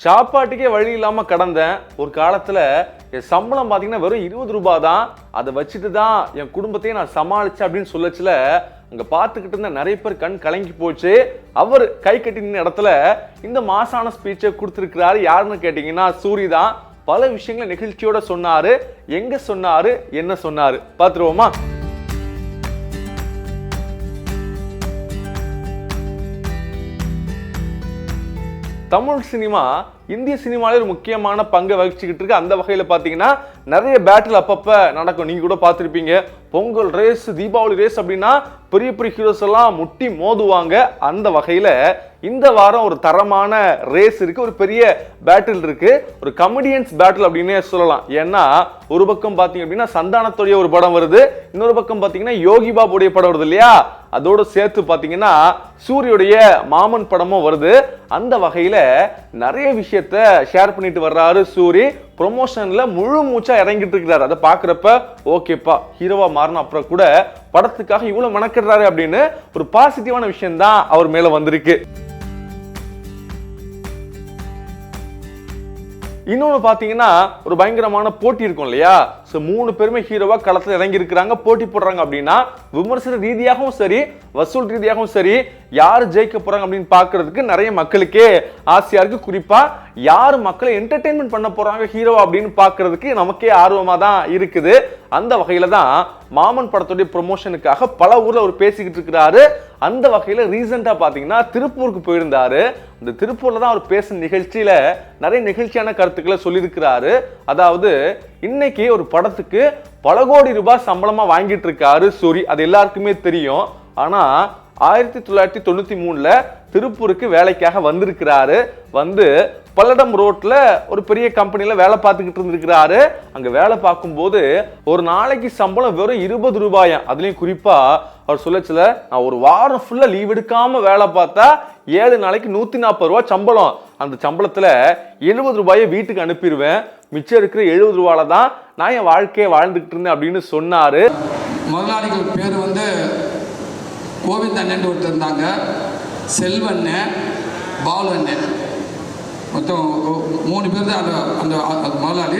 சாப்பாட்டுக்கே வழி இல்லாம கடந்தேன். ஒரு காலத்துல என் சம்பளம் பாத்தீங்கன்னா வெறும் 20 ரூபாய் தான். அதை வச்சுட்டு தான் என் குடும்பத்தையே நான் சமாளிச்சேன் அப்படின்னு சொல்லச்சுல அங்க பாத்துக்கிட்டு இருந்த நிறைய பேர் கண் கலங்கி போச்சு. அவர் கை கட்டி நின்ற இடத்துல இந்த மாசான ஸ்பீச்சை கொடுத்திருக்கிறாரு. யாருன்னு கேட்டீங்கன்னா சூரி தான். பல விஷயங்களை நிகழ்ச்சியோட சொன்னாரு. எங்க சொன்னாரு, என்ன சொன்னாரு பாத்துருவோமா? தமிழ் சினிமா இந்திய சினிமாவில் ஒரு முக்கியமான பங்கை வகிச்சுக்கிட்டு இருக்கு. அந்த வகையில பாத்தீங்கன்னா நிறைய பேட்டில் அப்பப்ப நடக்கும். நீங்க கூட பார்த்திருப்பீங்க. பொங்கல் ரேஸ், தீபாவளி ரேஸ் அப்படின்னா பெரிய பெரிய ஹீரோஸ் எல்லாம் முட்டி மோதுவாங்க. அந்த வகையில இந்த வாரம் ஒரு தரமான ரேஸ் இருக்கு. ஒரு பெரிய பேட்டில் இருக்கு. ஒரு கமெடியன்ஸ் பேட்டில் அப்படின்னே சொல்லலாம். ஏன்னா ஒரு பக்கம் பாத்தீங்க அப்படின்னா சந்தானத்துடைய ஒரு படம் வருது, இன்னொரு பக்கம் பாத்தீங்கன்னா யோகி பாபுடைய படம் வருது இல்லையா? அதோட சேர்த்து பாத்தீங்கன்னா சூரியுடைய மாமன் படமும் வருது. அந்த வகையில நிறைய விஷயத்த ஷேர் பண்ணிட்டு வர்றாரு சூரி. ப்ரொமோஷன்ல முழு மூச்சா இறங்கிட்டு இருக்கிறாரு. அதை பாக்குறப்ப ஓகேப்பா, ஹீரோவா மாறின அப்புறம் கூட படத்துக்காக இவ்வளவு மெனக்கிடுறாரு அப்படின்னு ஒரு பாசிட்டிவான விஷயம் தான் அவர் மேல வந்திருக்கு. இன்னொன்னு பாத்தீங்கன்னா ஒரு பயங்கரமான போட்டி இருக்கும் இல்லையா? மூணு பேருமே ஹீரோவா களத்துல இறங்கி இருக்கிறாங்க, போட்டி போடுறாங்க அப்படின்னா விமர்சன ரீதியாகவும் சரி, வசூல் ரீதியாகவும் சரி, யாரு ஜெயிக்க போறாங்க அப்படின்னு பாக்குறதுக்கு நிறைய மக்களுக்கே ஆசையா இருக்கு. குறிப்பா யாரு மக்களை என்டர்டெயின்மெண்ட் பண்ண போறாங்க ஹீரோவா அப்படின்னு பாக்குறதுக்கு நமக்கே ஆர்வமா தான் இருக்குது. அந்த வகையில தான் மாமன் படத்துடைய ப்ரொமோஷனுக்காக பல ஊர்ல அவர் பேசிக்கிட்டு இருக்கிறாரு. அந்த வகையில ரீசெண்டா பாத்தீங்கன்னா திருப்பூருக்கு போயிருந்தாரு. இந்த திருப்பூர்ல தான் அவர் பேசும் நிகழ்ச்சியில நிறைய நிகழ்ச்சியான கருத்துக்களை சொல்லியிருக்கிறாரு. அதாவது இன்னைக்கு ஒரு படத்துக்கு பல கோடி ரூபாய் சம்பளமா வாங்கிட்டு இருக்காரு சூரி. அது எல்லாருக்குமே தெரியும். ஆனா 1993ல திருப்பூருக்கு வேலைக்காக வந்திருக்கிறாரு. வந்து பல்லடம் ரோட்ல ஒரு பெரிய கம்பெனில வேலை பார்த்துக்கிட்டு இருந்திருக்கிறாரு. அங்க வேலை பார்க்கும்போது ஒரு நாளைக்கு சம்பளம் வெறும் 20 ரூபாயா. அதுலயும் குறிப்பா அவர் சொல்லச்சுல, நான் ஒரு வாரம் ஃபுல்லா லீவ் எடுக்காம வேலை பார்த்தா 7 நாளைக்கு 140 ரூபாய் சம்பளம். அந்த சம்பளத்துல 70 ரூபாயை வீட்டுக்கு அனுப்பிடுவேன். மிச்சம் இருக்கிற 70 ரூபாயில தான் நான் என் வாழ்க்கையை வாழ்ந்துகிட்டு இருந்தேன் அப்படின்னு சொன்னாரு. முதலாளிகள் பேர் வந்து கோவிந்த் அண்ணன் ஒருத்தர் இருந்தாங்க, செல்வண்ண, பாலு அண்ணன், மொத்தம் 3 பேர் தான் அந்த முதலாளி.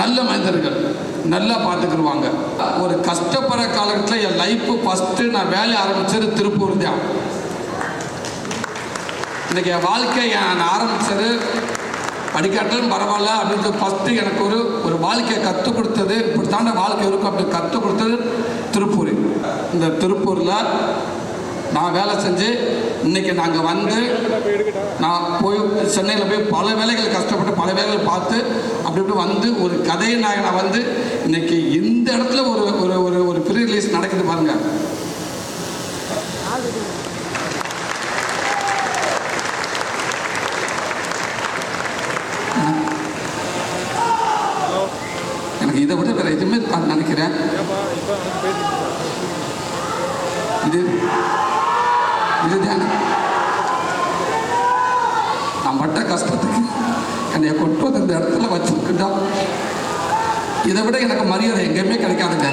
நல்ல மனிதர்கள், நல்லா பார்த்துக்கிடுவாங்க. ஒரு கஷ்டப்படுற காலத்தில் என் லைஃப்பு ஃபஸ்ட்டு நான் வேலை ஆரம்பித்தது திருப்பூர் தான். இன்றைக்கி என் வாழ்க்கை நான் ஆரம்பித்தது படிக்காட்டாலும் பரவாயில்ல அப்படின்னு ஃபஸ்ட்டு எனக்கு ஒரு வாழ்க்கையை கற்றுக் கொடுத்தது, இப்படி தாண்ட வாழ்க்கை இருக்கும் அப்படின்னு கற்றுக் கொடுத்தது திருப்பூர். இந்த திருப்பூரில் நான் வேலை செஞ்சு இன்றைக்கி நாங்கள் வந்து நான் போய் சென்னையில் போய் பல வேலைகள் கஷ்டப்பட்டு பல வேலைகள் பார்த்து அப்படி இப்படி வந்து ஒரு கதையை நான் வந்து இன்றைக்கி இந்த இடத்துல ஒரு ஒரு ஒரு ப்ரீ ரிலீஸ் நடக்குது பாருங்கள். எனக்கு இதை விட வேறு எதுவுமே நான் நினைக்கிறேன். இதுதான் நான் பட்ட கஷ்டத்துக்கு என்னை கொண்டு வந்து இந்த இடத்துல வச்சிருக்கிட்டா இதை விட எனக்கு மரியாதை எங்கேயுமே கிடைக்காதுங்க.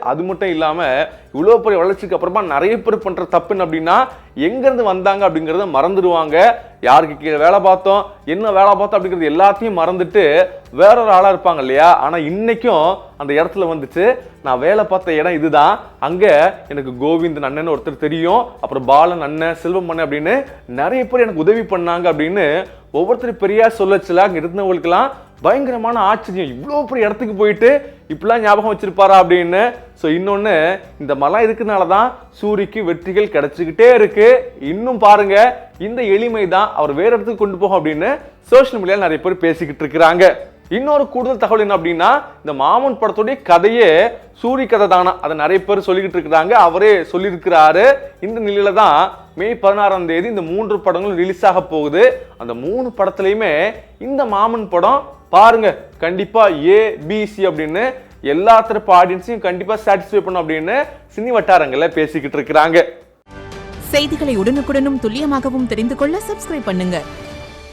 அது மட்டும் இல்லாம இவ்வளவு பெரிய வளர்ச்சிக்கு அப்புறமா நிறைய பேர் பண்ற தப்புன்னு அப்படின்னா எங்க இருந்து வந்தாங்க அப்படிங்கறத மறந்துடுவாங்க. யாருக்கு கீழே வேலை பார்த்தோம், என்ன வேலை பார்த்தோம் அப்படிங்கிறது எல்லாத்தையும் மறந்துட்டு வேற ஒரு ஆளா இருப்பாங்க இல்லையா? ஆனா இன்னைக்கும் அந்த இடத்துல வந்துட்டு நான் வேலை பார்த்த இடம் இதுதான், அங்க எனக்கு கோவிந்தன் அண்ணன் ஒருத்தர் தெரியும், அப்புறம் பாலன் அண்ணன், செல்வம் அண்ணன் அப்படின்னு நிறைய பேர் எனக்கு உதவி பண்ணாங்க அப்படின்னு ஒவ்வொருத்தரும் பெரியா சொல்லச்சுல அங்க இருந்தவங்களுக்கெல்லாம் பயங்கரமான ஆச்சரியம். இவ்வளோ பெரிய இடத்துக்கு போயிட்டு இப்படிலாம் ஞாபகம் வச்சிருப்பாரா அப்படின்னு. ஸோ இன்னொன்று, இந்த மலை இருக்கிறதுனால தான் சூரிக்கு வெற்றிகள் கிடைச்சிக்கிட்டே இருக்கு. இன்னும் பாருங்க, இந்த எளிமை தான் அவர் வேற இடத்துக்கு கொண்டு போகும் அப்படின்னு சோஷியல் மீடியாவில் நிறைய பேர் பேசிக்கிட்டு இருக்கிறாங்க. இன்னொரு கூடுதல் தகவல் என்ன அப்படின்னா, இந்த மாமன் படத்துடைய கதையே சூரி கதை தானா, அதை நிறைய பேர் சொல்லிக்கிட்டு இருக்கிறாங்க. அவரே சொல்லியிருக்கிறாரு. இந்த நிலையில தான் மே 16ஆம் தேதி இந்த 3 படங்களும் ரிலீஸ் ஆக போகுது. அந்த 3 படத்துலையுமே இந்த மாமன் படம் பாருங்க கண்டிப்பா ABC அப்படின்னு எல்லா தரப்பு ஆடியன்ஸையும் கண்டிப்பா சாட்டிஸ்ஃபை பண்ணும் அப்படின்னு சினி வட்டாரங்கள்ல பேசிக்கிட்டு இருக்கிறாங்க. செய்திகளை உடனுக்குடனும் துல்லியமாகவும் தெரிந்து கொள்ள சப்ஸ்கிரைப் பண்ணுங்க.